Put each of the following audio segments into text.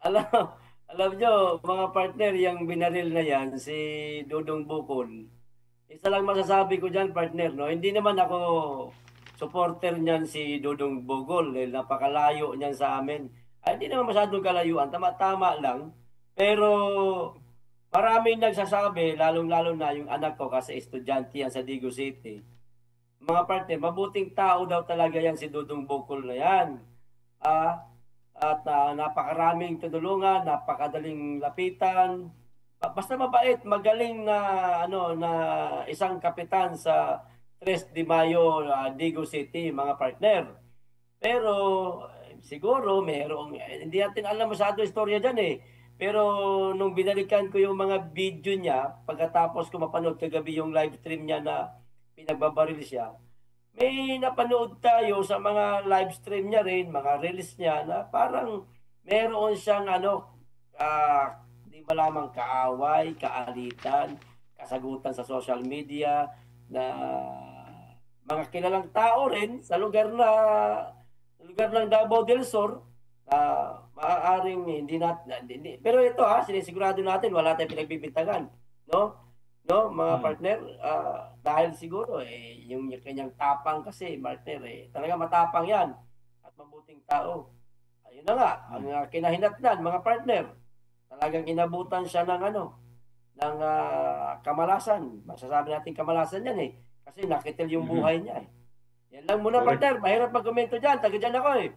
Alam, alam nyo, mga partner, yung binaril na yan, si Dudong Bukol. Isa lang masasabi ko dyan, partner, no? Hindi naman ako supporter niyan si Dudong Bukol. Napakalayo niyan sa amin. Ay, hindi naman masyadong kalayuan. Tama-tama lang. Pero maraming nagsasabi, lalong-lalo na yung anak ko kasi estudyante yan sa Digo City. Mga partner, mabuting tao daw talaga yan si Dudong Bukol na yan. Ah, at napakaraming tutulungan, napakadaling lapitan. Basta mabait, magaling na ano na isang kapitan sa 3 de Mayo, Digo City, mga partner. Pero siguro merong hindi natin alam masyado istorya diyan eh. Pero nung binalikan ko yung mga video niya, pagkatapos ko mapanood kagabi yung live stream niya na pinagbabaril siya, may napanood tayo sa mga live stream niya rin, mga reels niya na parang meron siyang di malamang kaaway, kaalitan, kasagutan sa social media na mga kilalang tao rin sa lugar ng Davao del Sur na maaaring hindi, pero ito sinisigurado natin wala tayong pinagbibintangan, no? No, mga Mm. partner, dahil siguro yung kanyang tapang kasi, partner, talaga matapang 'yan at mabuting tao. Ayun na nga, ang Mm. kinahinatnan, mga partner, talagang inabutan siya ng ng kamalasan. Masasabi natin kamalasan 'yan kasi nakitil yung Mhm. buhay niya. Yan lang muna, Correct. partner. Mahirap magkomento diyan, taga diyan ako eh.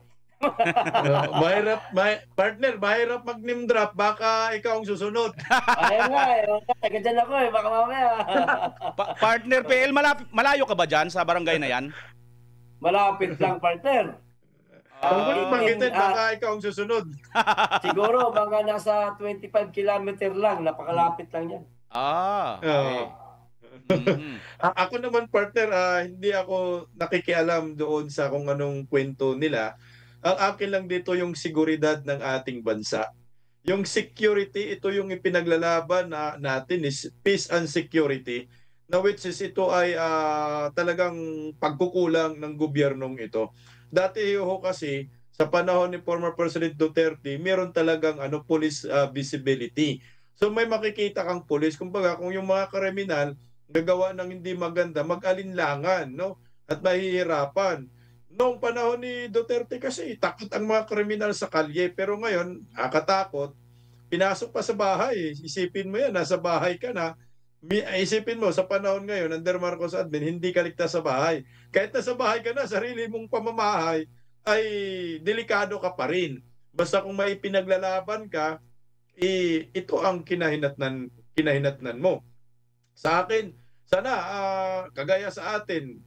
Partner, mahirap mag-name drop. Baka ikaw ang susunod. Ayan nga taga diyan ako baka mamaya. Partner PL, malayo ka ba dyan sa barangay na yan? Malapit lang, partner. Huwag mo nang Within, banggitin, baka ikaw ang susunod. siguro mga nasa 25 kilometer lang, napakalapit lang yan. Oo. Okay. Mhm. Ako naman partner, hindi ako nakikialam doon sa kung anong kwento nila. Ang akin lang dito yung seguridad ng ating bansa. Yung security, ito yung ipinaglalaban natin is peace and security, na which is ito ay talagang pagkukulang ng gobyernong ito. Dati ho kasi sa panahon ni former President Duterte, meron talagang police visibility. So may makikita kang police, kumbaga kung yung mga kriminal gagawa ng hindi maganda, mag-alinlangan, no? At mahihirapan. Noong panahon ni Duterte kasi, takot ang mga kriminal sa kalye. Pero ngayon, katakot, pinasok pa sa bahay. Isipin mo yan, nasa bahay ka na. Isipin mo, sa panahon ngayon, under Marcos admin, hindi ka ligtas sa bahay. Kahit nasa bahay ka na, sarili mong pamamahay, ay delikado ka pa rin. Basta kung may pinaglalaban ka, ito ang kinahinatnan mo. Sa akin, sana kagaya sa atin,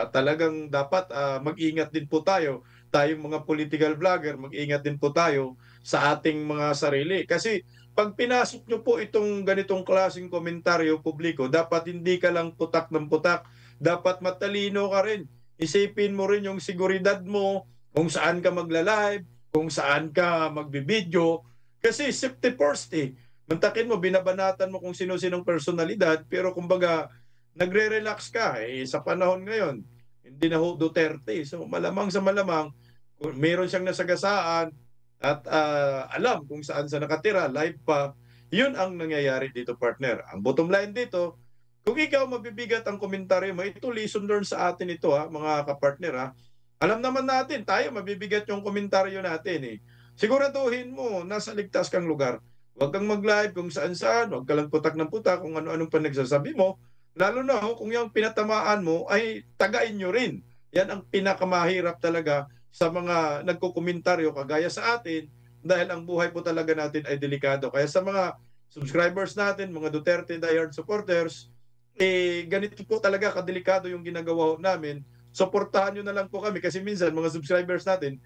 talagang dapat mag-ingat din po tayo. Tayong mga political vlogger, mag-ingat din po tayo sa ating mga sarili. Kasi pag pinasok nyo po itong ganitong klaseng komentaryo publiko, dapat hindi ka lang putak ng putak. Dapat matalino ka rin. Isipin mo rin yung seguridad mo, kung saan ka magla-live, kung saan ka magbibideo. Kasi safety first eh. Mantakin mo, binabanatan mo kung sino-sinong personalidad, pero kumbaga, nagre-relax ka sa panahon ngayon. Hindi na ho Duterte. So malamang sa malamang, kung meron siyang nasagasaan at alam kung saan sa nakatira, live pa, yun ang nangyayari dito, partner. Ang bottom line dito, kung ikaw mabibigat ang komentaryo mo, ito lesson learned sa atin ito mga kapartner Alam naman natin, tayo mabibigat yung komentaryo natin Siguraduhin mo, nasa ligtas kang lugar. Huwag kang mag-live kung saan-saan, huwag ka lang putak ng putak kung ano-anong panagsasabi mo. Lalo na kung yung pinatamaan mo ay tagain nyo rin. Yan ang pinakamahirap talaga sa mga nagkukomentaryo kagaya sa atin dahil ang buhay po talaga natin ay delikado. Kaya sa mga subscribers natin, mga Duterte diehard supporters, ganito po talaga kadelikado yung ginagawa namin. Suportahan nyo na lang po kami kasi minsan mga subscribers natin,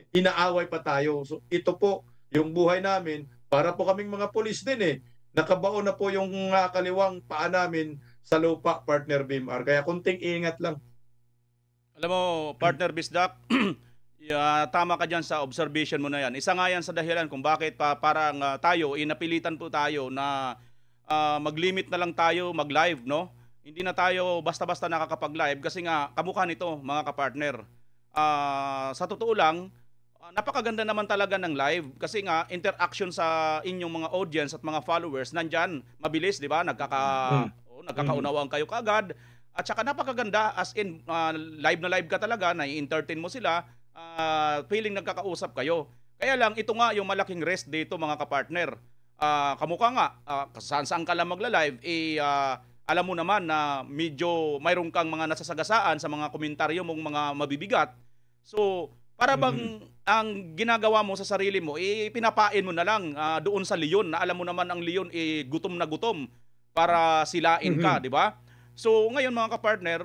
inaaway pa tayo. So ito po yung buhay namin para po kaming mga pulis din Nakabaon na po yung kaliwang paa namin sa lupa, partner BMR. Kaya kunting ingat lang. Alam mo, partner Bisdak, tama ka dyan sa observation mo na yan. Isa nga yan sa dahilan kung bakit parang tayo, napilitan po tayo na mag-limit na lang tayo mag-live, no? Hindi na tayo basta-basta nakakapag-live kasi nga kamukha nito, mga kapartner. Sa totoo lang, napakaganda naman talaga ng live kasi nga interaction sa inyong mga audience at mga followers nandyan, mabilis, 'di ba? Nagkakaunawaan kayo kaagad. At saka napakaganda as in live na live ka talaga, nai-entertain mo sila, feeling nagkakausap kayo. Kaya lang ito nga yung malaking rest dito mga kapartner. Kamukha nga saan ka lang magla-live alam mo naman na medyo mayroon kang mga nasasagasaan sa mga komentaryo mong mga mabibigat. So, para bang ang ginagawa mo sa sarili mo, pinapain mo na lang doon sa leon na alam mo naman ang leon gutom na gutom para silain ka, di ba? So, ngayon mga kapartner,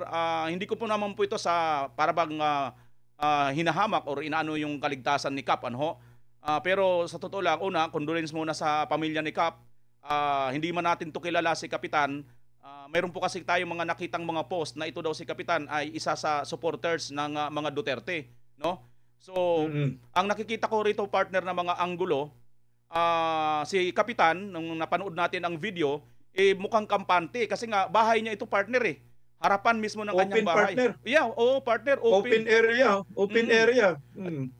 hindi ko po naman po ito sa para bang hinahamak or inaano yung kaligtasan ni Kap, ano? Pero sa totoo lang, una, condolence muna sa pamilya ni Kap. Hindi man natin to kilala si Kapitan. Mayroon po kasi tayong mga nakitang mga post na ito daw si Kapitan ay isa sa supporters ng mga Duterte, no? So, ang nakikita ko rito partner na mga anggulo, si Kapitan nung napanood natin ang video, mukhang kampante kasi nga bahay niya ito partner harapan mismo ng Open kanyang bahay. partner. Yeah, partner, Open area. Open area.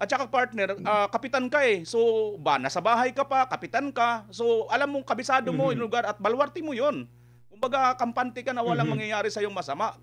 At saka partner, kapitan ka so nasa bahay ka pa, kapitan ka. So alam mong kabisado mo yung lugar at balwarte mo 'yon. Kumbaga kampante ka na walang mangyayari sa iyong masama.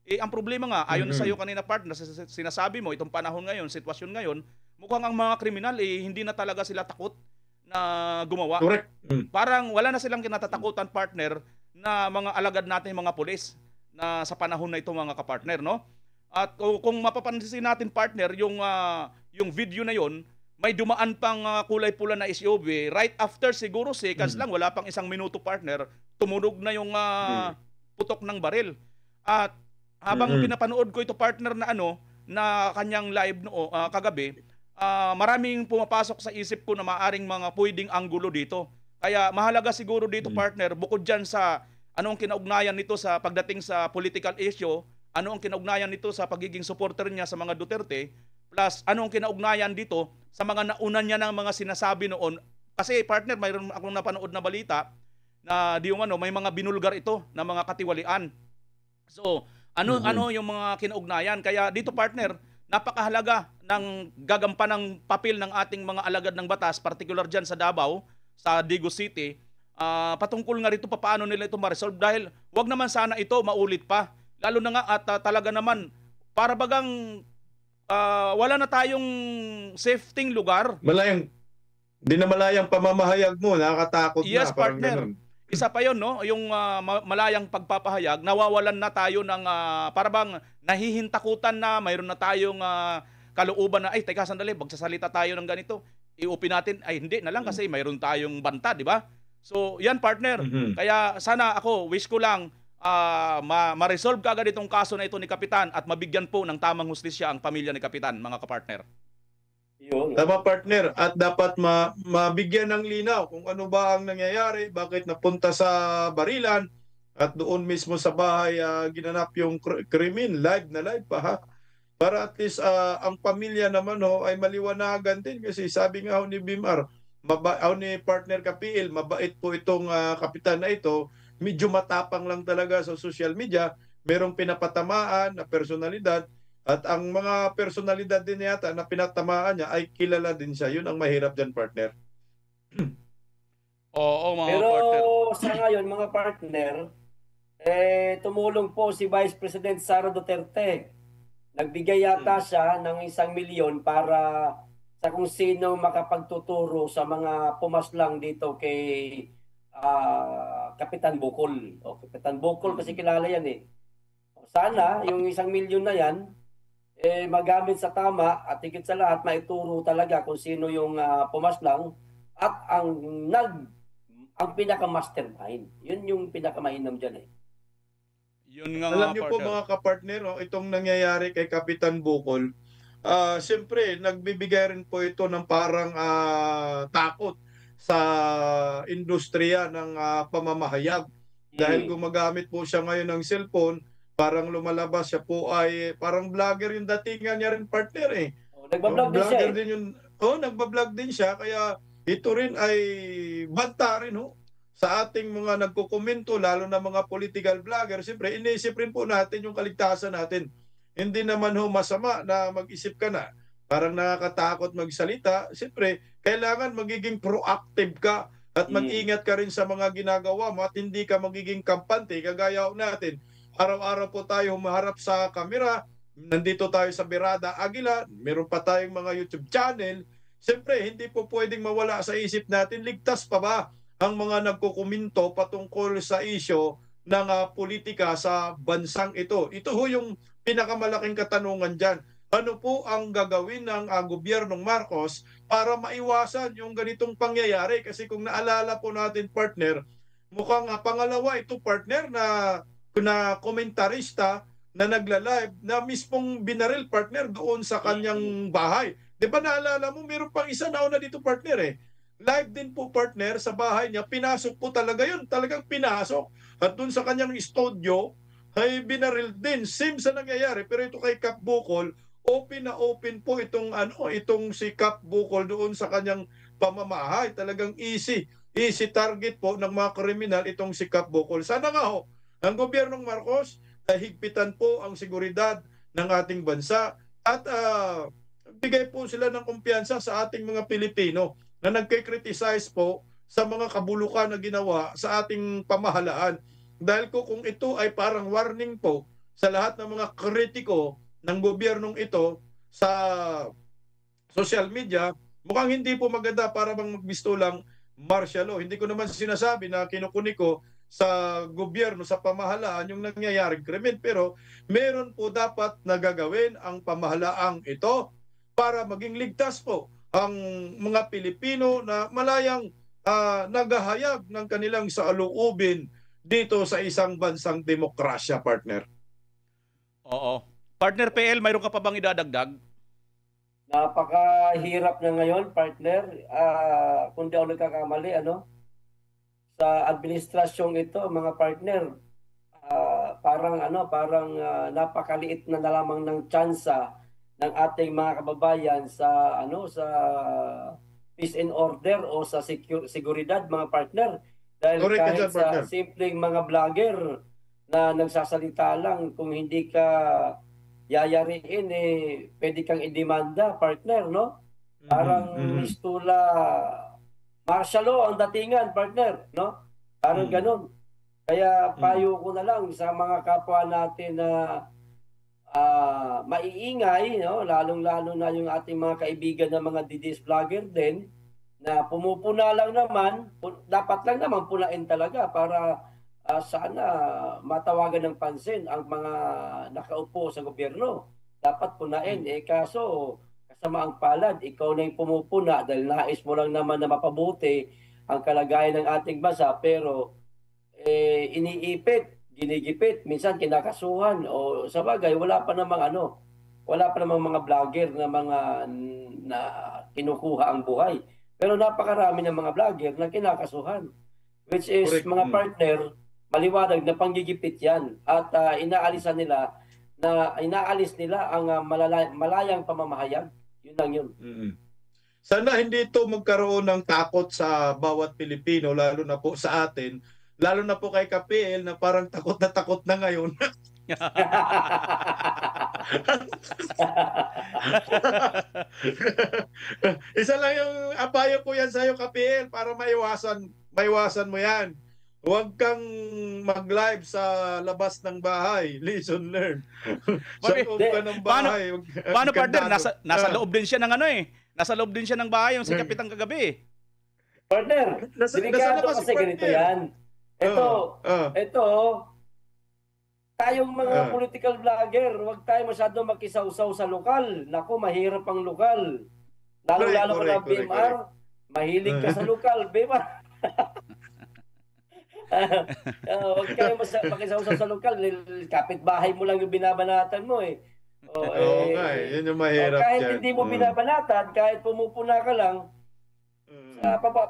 Ang problema nga, ayon sa iyo kanina partner, sinasabi mo itong panahon ngayon, sitwasyon ngayon, mukhang ang mga kriminal hindi na talaga sila takot na gumawa. Correct. Parang wala na silang kinatatakutan partner na mga alagad natin mga pulis na sa panahon na ito mga kapartner, no? At kung mapapansin natin partner, yung video na yon, may dumaan pang kulay pula na SUV right after siguro seconds lang, wala pang isang minuto partner, tumunog na yung putok ng baril. At habang pinapanood ko ito partner na kanyang live kagabi, maraming pumapasok sa isip ko na maaring mga pwedeng anggulo dito. Kaya mahalaga siguro dito partner, bukod dyan sa ano ang kinaugnayan nito sa pagdating sa political issue, ano ang kinaugnayan nito sa pagiging supporter niya sa mga Duterte, plus ano ang kinaugnayan dito sa mga nauna niya ng mga sinasabi noon. Kasi partner, mayroon akong napanood na balita na may mga binulgar ito na mga katiwalian. So, ano yung mga kinaugnayan? Kaya dito partner, napakahalaga ng gagampan ng papel ng ating mga alagad ng batas, particular dyan sa Davao, sa Digo City, patungkol nga rito paano nila ito ma-resolve dahil wag naman sana ito maulit pa. Lalo na nga at talaga naman, para bagang wala na tayong safety lugar. Di na malayang pamamahayag mo, nakakatakot yes, na. Parang partner. ganun. Isa pa yon, no? Yung malayang pagpapahayag, nawawalan na tayo ng para bang nahihintakutan na, mayroon na tayong kalooban na, ay, teka, sandali, magsasalita tayo ng ganito. I-open natin, ay, hindi na lang kasi mayroon tayong banta, di ba? So, yan, partner. Kaya sana ako, wish ko lang, ma-resolve kagad itong kaso na ito ni Kapitan at mabigyan po ng tamang hustisya ang pamilya ni Kapitan, mga kapartner. Tama partner, at dapat mabigyan ng linaw kung ano ba ang nangyayari, bakit napunta sa barilan at doon mismo sa bahay ginanap yung krimen, live na live pa ha. Para at least ang pamilya naman ay maliwanagan din kasi sabi nga ni Bimar, ni partner Kapiil, mabait po itong kapitan na ito, medyo matapang lang talaga sa social media, merong pinapatamaan na personalidad. At ang mga personalidad din yata na pinatamaan niya ay kilala din siya. Yun ang mahirap dyan, partner. Oo, mga Pero partner. sa ngayon, mga partner, tumulong po si Vice President Sara Duterte. Nagbigay yata siya ng 1 milyon para sa kung sino makapagtuturo sa mga pumaslang dito kay Kapitan Bukol. Kapitan Bukol kasi kilala yan Sana yung 1 milyon na yan, magamit sa tama at higit sa lahat maituro talaga kung sino yung pumaslang at ang pinaka-mastermind. Yun yung pinaka-mainam dyan Yun nga Alam mga niyo po partner. mga kapartner, itong nangyayari kay Kapitan Bukol, siyempre nagbibigay rin po ito ng parang takot sa industriya ng pamamahayag. Dahil gumagamit po siya ngayon ng cellphone, parang lumalabas siya po ay parang vlogger yung datingan niya rin, partner Nagbablog din siya din yun. Nagbablog din siya, kaya ito rin ay banta rin sa ating mga nagkokomento, lalo na mga political vlogger. Siyempre, iniisip rin po natin yung kaligtasan natin. Hindi naman masama na mag-isip ka na parang nakakatakot magsalita. Siyempre, kailangan magiging proactive ka at mag-ingat ka rin sa mga ginagawa mo at hindi ka magiging kampante. Kagaya natin, araw-araw po tayo humaharap sa kamera, nandito tayo sa Berada Aguila, meron pa tayong mga YouTube channel. Siyempre, hindi po pwedeng mawala sa isip natin, ligtas pa ba ang mga nagkukuminto patungkol sa isyo ng politika sa bansang ito? Ito ho yung pinakamalaking katanungan dyan. Ano po ang gagawin ng gobyernong Marcos para maiwasan yung ganitong pangyayari? Kasi kung naalala po natin, partner, mukhang pangalawa ito, partner, na komentarista na nagla-live na mismong binaril, partner, doon sa kanyang bahay. Di ba naalala mo, meron pang isa na una dito, partner eh. Live din po, partner, sa bahay niya. Pinasok po talaga yun. Talagang pinasok. At doon sa kanyang studio, ay binaril din. Same sa nangyayari. Pero ito kay Kap Bukol, open na open po itong si Kap Bukol doon sa kanyang pamamahay. Talagang easy target po ng mga kriminal itong si Kap Bukol. Sana nga ho, ang gobyernong Marcos higpitan po ang seguridad ng ating bansa at bigay po sila ng kumpiyansa sa ating mga Pilipino na nagkikriticize po sa mga kabulukan na ginawa sa ating pamahalaan. Dahil kung ito ay parang warning po sa lahat ng mga kritiko ng gobyernong ito sa social media, mukhang hindi po maganda para bang magbisto lang martial law. Hindi ko naman sinasabi na kinukuni ko sa gobyerno, sa pamahalaan yung nangyayaring krimen, pero meron po dapat na gagawin ang pamahalaang ito para maging ligtas po ang mga Pilipino na malayang naghahayag ng kanilang saloobin dito sa isang bansang demokrasya, partner. Oo. Partner PL, mayroon ka pa bang idadagdag? Napakahirap na ngayon, partner. Kung di ako nagkakamali, sa administrasyong ito, mga partner, parang napakaliit na lamang ng tsansa ng ating mga kababayan sa sa peace and order o sa seguridad, mga partner. Dahil kahit dyan, sa partner. simpleng mga vlogger na nagsasalita lang, kung hindi ka yayariin, pwede kang idemanda, partner, no? Parang mistula, martial law ang datingan, partner, no? Parang ganun. Kaya payo ko na lang sa mga kapwa natin na maiingay, no? Lalong-lalo na yung ating mga kaibigan na mga DDS vlogger din, na pumupuna lang naman, dapat lang naman punain talaga para sana matawagan ng pansin ang mga nakaupo sa gobyerno. Dapat punain. Kaso, kasama ang palad, ikaw na yung pumupuna dahil nais mo lang naman na mapabuti ang kalagayan ng ating bansa, pero iniipit, ginigipit, minsan kinakasuhan, o sa bagay, wala pa namang mga vlogger na na kinukuha ang buhay. Pero napakarami ng mga vlogger na kinakasuhan. Which is, Correct. mga partner, maliwanag na panggigipit yan. At inaalis nila ang malayang pamamahayag. Yun lang yun. Sana hindi ito magkaroon ng takot sa bawat Pilipino, lalo na po sa atin, lalo na po kay KPL na parang takot na ngayon. Isa lang yung apayo ko yan sa'yo, KPL, para maiwasan mo yan. Huwag kang mag-live sa labas ng bahay. Lesson learned. Sa loob ka ng bahay. Paano, partner? Nasa loob din siya ng nasa loob din siya ng bahay yung si Kapitang kagabi. Partner, delikado kasi ganito yan. Ito, tayong mga political vlogger, huwag tayo masyado makisawsaw sa lokal. Naku, mahirap ang lokal. Lalo-lalo ka na BMR, mahilig ka sa lokal, BMR. Huwag kayo makisawsaw sa lokal. Kapitbahay mo lang yung binabanatan mo eh. Yun yung mahirap kahit dyan. hindi mo binabanatan, kahit pumupuna ka lang,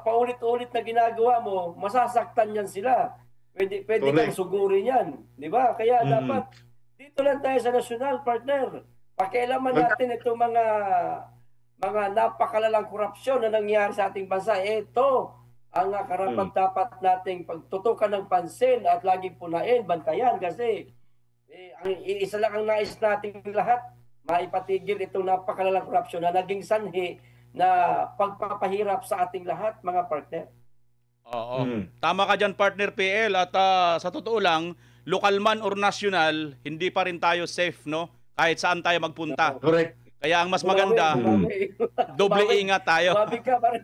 paulit-ulit na ginagawa mo, masasaktan yan sila. Pwede kang sugurin yan. Di ba? Kaya dapat, dito lang tayo sa national, partner. Pakialaman natin itong mga napakalalang korupsyon na nangyari sa ating bansa. Ito ang karapat dapat nating pagtutukan ng pansin at laging punain, bantayan. Kasi ang isa lang ang nais nating lahat, maipatigil itong napakalalang korupsyon na naging sanhi na pagpapahirap sa ating lahat, mga partner. Oo. Tama ka dyan, partner PL. At sa totoo lang, lokal man or national, hindi pa rin tayo safe, no? Kahit saan tayo magpunta. Correct. Kaya ang mas maganda, doble ingat tayo. Babi ka pa rin.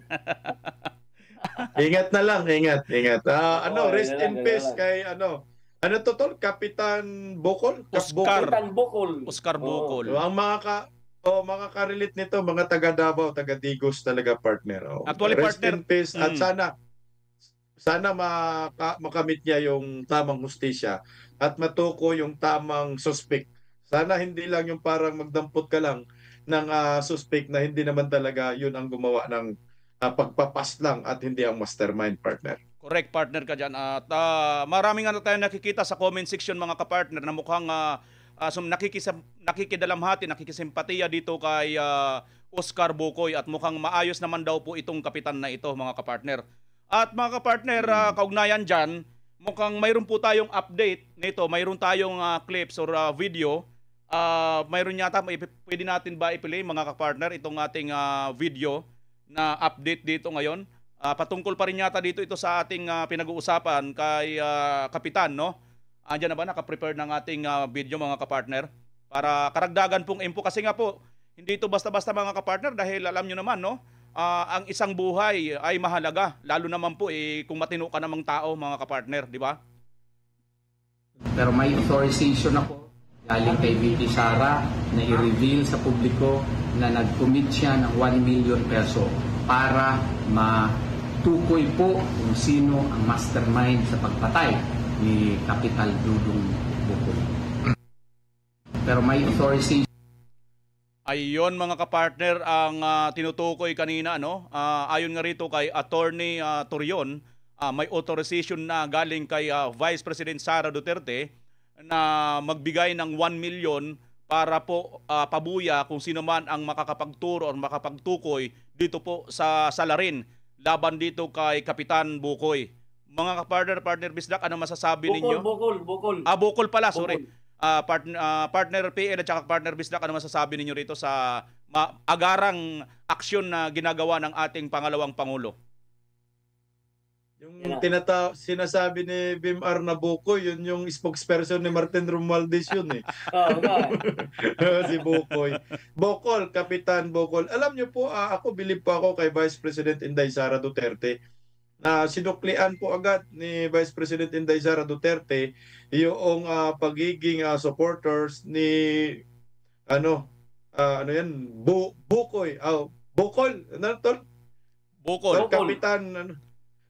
Ingat na lang, ingat. Rest in peace lang. kay ano to tol? Kapitan Bukol? Oscar. Kapitan Bukol. Oscar Bukol. So, ang mga ka-relate nito, mga taga Davao, taga Digos talaga, partner. Actually, rest partner, in peace at sana makamit niya yung tamang hustisya at matuko yung tamang suspect. Sana hindi lang yung parang magdampot ka lang ng suspect na hindi naman talaga yun ang gumawa ng pagpapas lang at hindi ang mastermind, partner. Correct, partner ka dyan. At maraming tayo nakikita sa comment section, mga kapartner, na mukhang nakikidalamhati, nakikisimpatiya dito kay Oscar Bukoy, at mukhang maayos naman daw po itong kapitan na ito, mga kapartner. At mga kapartner, kaugnayan dyan, mukhang mayroon po tayong update nito, mayroon tayong clips or video. Mayroon yata, pwede natin ba i-play, mga kapartner, itong ating video na update dito ngayon. Patungkol pa rin yata dito ito sa ating pinag-uusapan kay Kapitan, no? Andiyan na ba? Naka-prepare ng ating video, mga kapartner? Para karagdagan pong info. Kasi nga po, hindi ito basta-basta, mga kapartner, dahil alam nyo naman, no? Ang isang buhay ay mahalaga. Lalo naman po, kung matino ka namang tao, mga kapartner, di ba? Pero may authorization ako galing kay VP Sara na i-reveal sa publiko na nag-commit siya ng 1 million peso para matukoy po kung sino ang mastermind sa pagpatay ni Kapital Dudong Bukoy. Pero may authorization. Ayun, mga kapartner, ang tinutukoy kanina, no? Ayon nga rito kay Attorney Torion, may authorization na galing kay Vice President Sara Duterte na magbigay ng 1 million para po pabuya kung sino man ang makakapagturo o makapagtukoy dito po sa salarin laban dito kay Kapitan Bukoy. Mga partner Bisdak, ano masasabi ninyo? Bukol. Bukol pala, sorry. Bukol. Partner PL at saka partner Bisdak, ano masasabi ninyo rito sa agarang aksyon na ginagawa ng ating pangalawang Pangulo? Yung sinasabi ni Bim R. Bukoy, yun yung spokesperson ni Martin Romualdez yun eh. Si Bukoy. Bukol, Kapitan Bukol. Alam niyo po, ako bilib po ako kay Vice President Inday Sara Duterte na sinuklian po agad ni Vice President Inday Sara Duterte yung pagiging supporters ni Bukoy. Bukol. Ano tol? Bukol. Kapitan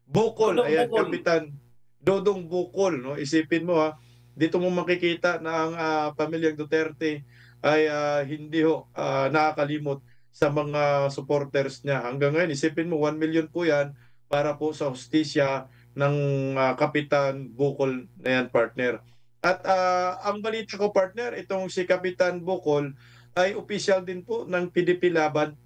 Bukol, ayan, Bukol. Kapitan Dodong Bukol, no? Isipin mo dito mo makikita na ang pamilyang Duterte ay hindi nakakalimot sa mga supporters niya. Hanggang ngayon, isipin mo, 1 million po yan para po sa hustisya ng Kapitan Bukol na yan, partner. At ang balita ko, partner, itong si Kapitan Bukol ay official din po ng PDP Laban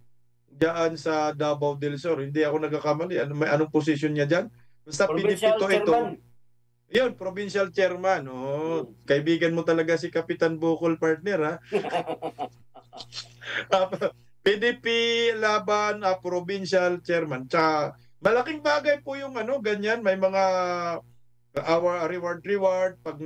diyan sa Davao del Sur. Hindi ako nagkakamali. Anong position niya diyan? Basta PDP ito. Yun, provincial chairman. Kaibigan mo talaga si Kapitan Bukol, partner, ha? PDP Laban, provincial chairman. Tsaka, malaking bagay po yung ganyan. May mga reward pag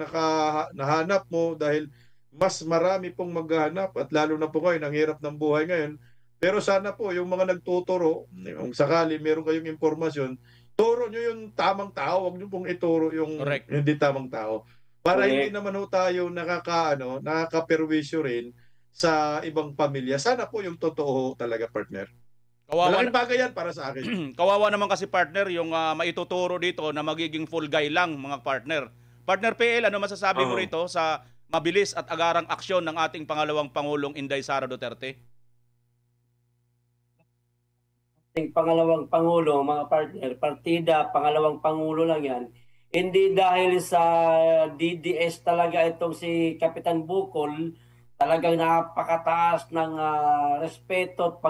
nahanap mo dahil mas marami pong maghahanap at lalo na po ngayon, ang hirap ng buhay ngayon. Pero sana po, yung mga nagtuturo, kung sakali meron kayong impormasyon, turo nyo yung tamang tao, huwag nyo pong ituro yung hindi tamang tao. Para hindi naman tayo nakaka-perwisyo rin sa ibang pamilya. Sana po yung totoo talaga, partner. Malaking bagay yan para sa akin. Kawawa naman kasi, partner, yung maituturo dito na magiging full guy lang, mga partner. Partner PL, ano masasabi mo rito sa mabilis at agarang aksyon ng ating pangalawang Pangulong Inday Sara Duterte? Pangalawang Pangulo, mga partner, partida, pangalawang Pangulo lang yan. Hindi dahil sa DDS talaga itong si Kapitan Bukol, talagang napakataas ng respeto at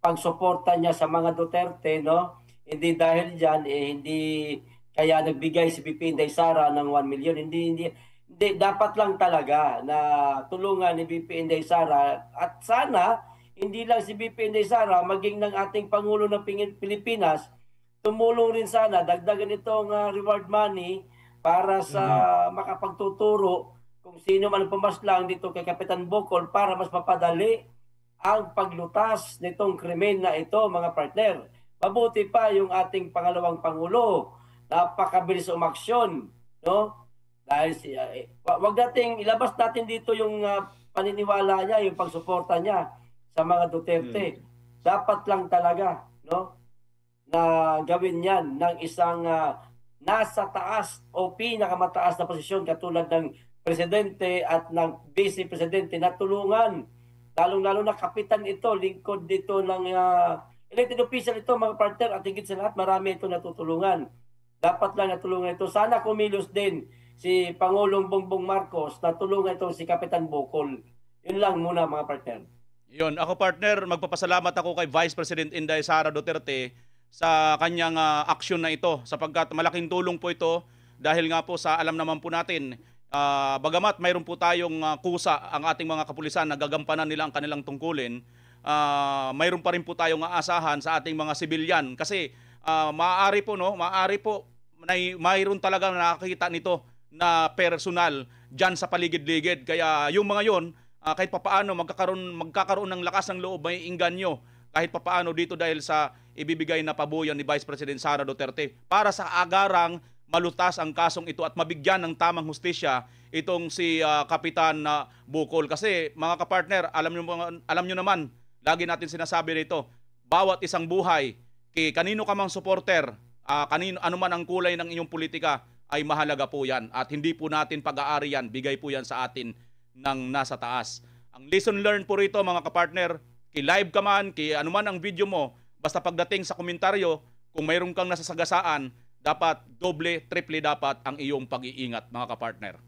pagsuporta niya sa mga Duterte, no? Hindi dahil diyan hindi kaya nagbigay si VP Inday Sara ng 1 million. Hindi Hindi, dapat lang talaga na tulungan ni BP Inday Sara at sana hindi lang si BP Inday Sara maging ng ating Pangulo ng Pilipinas, tumulong rin sana, dagdagan itong reward money para sa makapagtuturo kung sino man pumaslang dito kay Kapitan Bukol para mas mapadali ang paglutas nitong krimen na ito, mga partner. Mabuti pa yung ating pangalawang Pangulo, napakabilis umaksyon, no? Dahil wag nating ilabas natin dito yung paniniwala niya, yung pagsuporta niya sa mga Duterte. Dapat lang talaga, no, na gawin yan ng isang nasa taas o pinakamataas na posisyon katulad ng presidente at ng vice presidente na tulungan. Lalong-lalo na kapitan ito, lingkod dito ng elected official ito, mga partner, at higit sa lahat, marami ito natutulungan. Dapat lang natulungan ito. Sana kumilos din si Pangulong Bongbong Marcos na tulungan ito si Kapitan Bukol. Yun lang muna, mga partner. Yun, ako partner, magpapasalamat ako kay Vice President Inday Sara Duterte sa kanyang aksyon na ito sapagkat malaking tulong po ito dahil nga po sa alam naman po natin, bagamat mayroon po tayong kusa ang ating mga kapulisan na gagampanan nila ang kanilang tungkulin, mayroon pa rin po tayong aasahan sa ating mga sibilyan kasi maaari po mayroon talaga nakakita nito na personal dyan sa paligid-ligid. Kaya yung mga yon, kahit papaano magkakaroon ng lakas ng loob, may inganyo kahit papaano dito dahil sa ibibigay na pabuyan ni Vice President Sara Duterte para sa agarang malutas ang kasong ito at mabigyan ng tamang hustisya itong si Kapitan Bukol. Kasi mga kapartner, alam nyo naman, lagi natin sinasabi rito, bawat isang buhay, kanino ka mang supporter, ano man ang kulay ng inyong politika, ay mahalaga po yan. At hindi po natin pag-aari yan, bigay po yan sa atin ng nasa taas. Ang lesson learned po rito mga kapartner, live ka man, anuman ang video mo, basta pagdating sa komentaryo, kung mayroon kang nasasagasaan, dapat doble, triple dapat ang iyong pag-iingat mga kapartner.